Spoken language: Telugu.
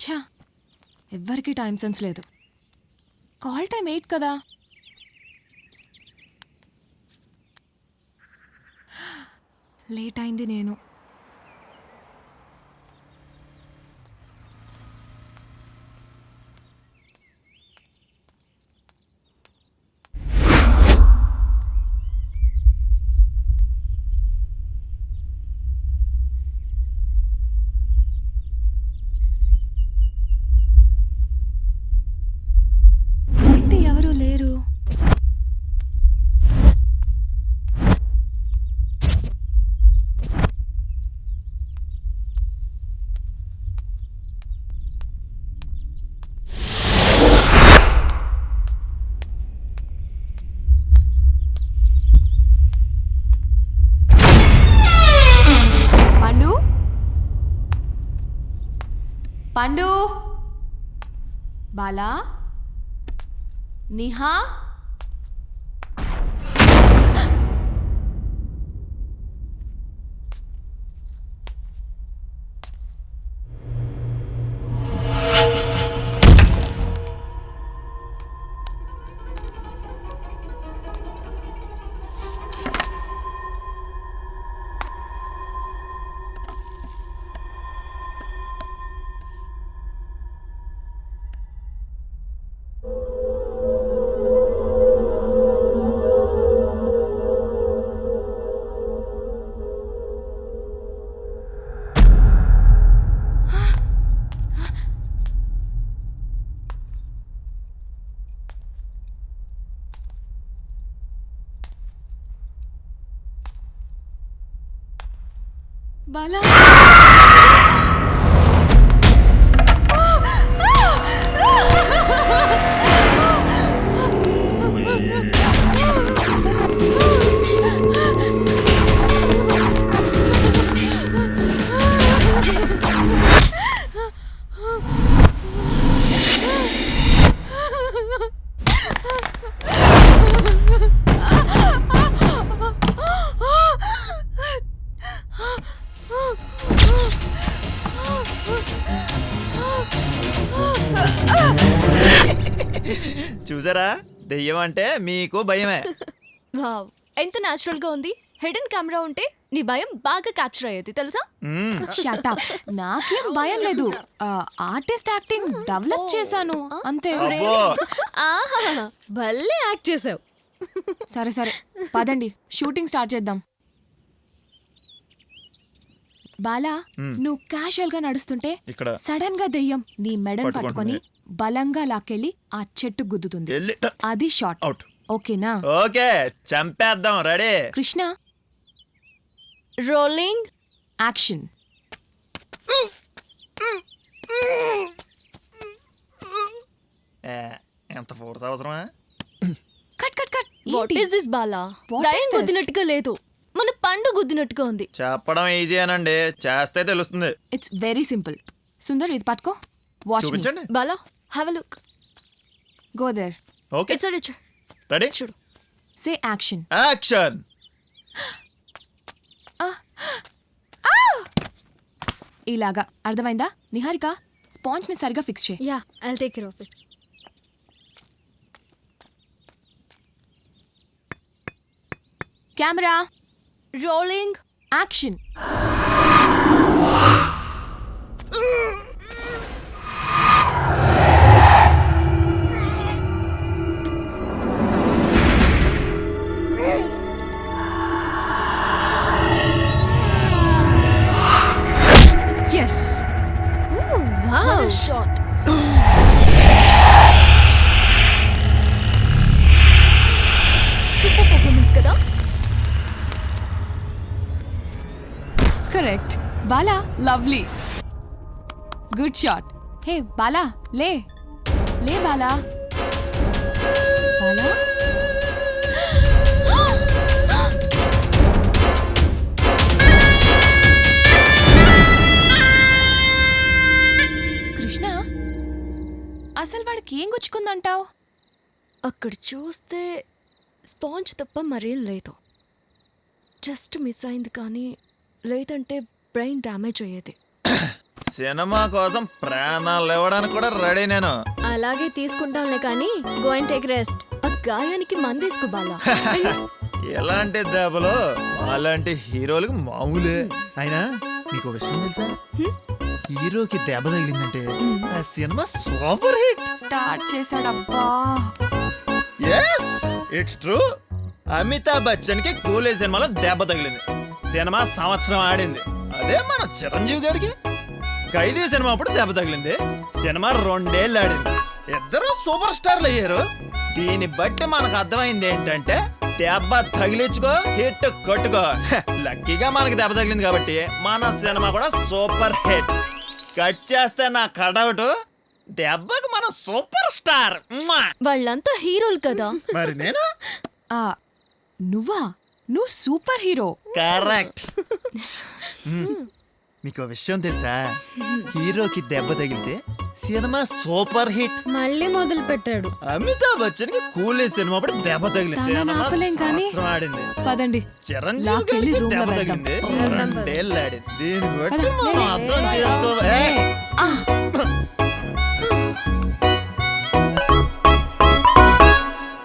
ఛా, ఎవ్వరికీ టైం సెన్స్ లేదు. కాల్ టైం 8 కదా. లేట్ అయింది. నేను ఏంటి ఎవరు లేరు? పండు, పండు, బాలా, నిహా, బాలా. చూసారా, దెయ్యం అంటే మీకు భయమే. వావ్, ఎంత న్యాచురల్ గా ఉంది. హిడెన్ కెమెరా ఉంటే నీ భయం బాగా క్యాప్చర్ అయ్యేది తెలుసా. Shut up. నాకేం భయం లేదు. ఆర్టిస్ట్ యాక్టింగ్ డెవలప్ చేశాను అంతే. అబ్బో, ఆహా, భలే యాక్ట్ చేసావు. సరే సరే, పదండి షూటింగ్ స్టార్ట్ చేద్దాం. బాలా, నువ్వు క్యాషువల్ గా నడుస్తుంటే ఇక్కడ సడన్ గా దెయ్యం నీ మెడను పట్టుకుంటుంది. పట్టుకొని బలంగా లాక్కెళ్ళి ఆ చెట్టు గుద్దుతుంది. వెళ్ళి అది షాట్. అవుట్. ఓకేనా? ఓకే, చంపేద్దాం. రెడీ? Krishna, rolling action. ఎంత ఫోర్స్ అవసరమా? Cut cut cut. What is this Bala? What is దయ్యం this? గుద్దినట్టుగా లేదు, మన పండు గుద్దినట్టుగా ఉంది. చెప్పడం ఈజీ అనండి, చేస్తే తెలుస్తుంది. It's very simple. సుందర్, ఇది పట్టుకో. Watch me. చూపించండి. Bala, have a look. Go there. Okay, it's rich. Ready? చూడు. Say action. యాక్షన్. ఇలాగా అర్థమైందా? నిహారిక, స్పాంజ్ ని సరిగా ఫిక్స్ చేయి. Yeah, I'll take care of it. Camera, rolling action. Yes. Wow, shot. Super performance కదా. Correct. Bala, lovely. Good shot. Hey Bala, లే లే బాలా. బాలా, కృష్ణ, అసలు వాడికి ఏం గుచ్చుకుందంటావు? అక్కడ చూస్తే స్పాంజ్ తప్ప మరేం లేదు. జస్ట్ మిస్ అయింది, కానీ లేదంటే బ్రెయిన్ డ్యామేజ్ అయ్యేది. సినిమా కోసం ప్రాణాలు ఇవ్వడానికి కూడా రెడీ నేను. అలాగే తీసుకుంటాంలే కానీ గో అండ్ టేక్ రెస్ట్. ఆ గాయానికి మందేసుకో బాలా. ఎలాంటి దెబ్బలు అలాంటి హీరోలకు మామూలే. అయినా మీకు విషయం తెలుసా, హీరోకి దెబ్బ తగిలిందంటే ఆ సినిమా సూపర్ హిట్. స్టార్ట్ చేశాడబ్బా. Yes it's true. Amitabh Bachchan కి కూలీ సినిమాలో దెబ్బ తగిలింది, సినిమా సంవత్సరం ఆడింది. అదే మన చిరంజీవి గారికి ఖైదీ సినిమా అప్పుడు దెబ్బ తగిలింది, సినిమా 2 ఏళ్ళు ఆడింది. ఇద్దరు సూపర్ స్టార్లు అయ్యారు. దీన్ని బట్టి మనకు అర్థమైంది ఏంటంటే దెబ్బ తగిలించుకో హిట్ కొట్టుకో. లక్కీగా మనకి దెబ్బ తగిలింది కాబట్టి మన సినిమా కూడా సూపర్ హిట్. కట్ చేస్తే నా కటౌట్, దెబ్బకు మనం సూపర్ స్టార్. వాళ్ళంతా హీరోలు కదా. మరి నేను ఆ, నువ్వా? నువ్వు సూపర్ హీరో. కరెక్ట్. మీకు విషయం తెలుసా, హీరోకి దెబ్బ తగిలితే సినిమా సూపర్ హిట్. మళ్ళీ మొదలు పెట్టాడు. అమితాబ్ బచ్చన్ కి కూలీ సినిమా అప్పుడు దెబ్బ తగిలింది, తనని సినిమా ఆపలేం కానీ. సంవత్సరం ఆడింది. పదండి. చిరంజీవి లాక్కెళ్ళి గారికి room లో దెబ్బ వెళ్దాం. తగిలింది, వెళ్దాం. 2 ఏళ్ళు ఆడింది. దీన్ని బట్టి పద, మనం లే, అర్థం లే, చేసుకో. లే.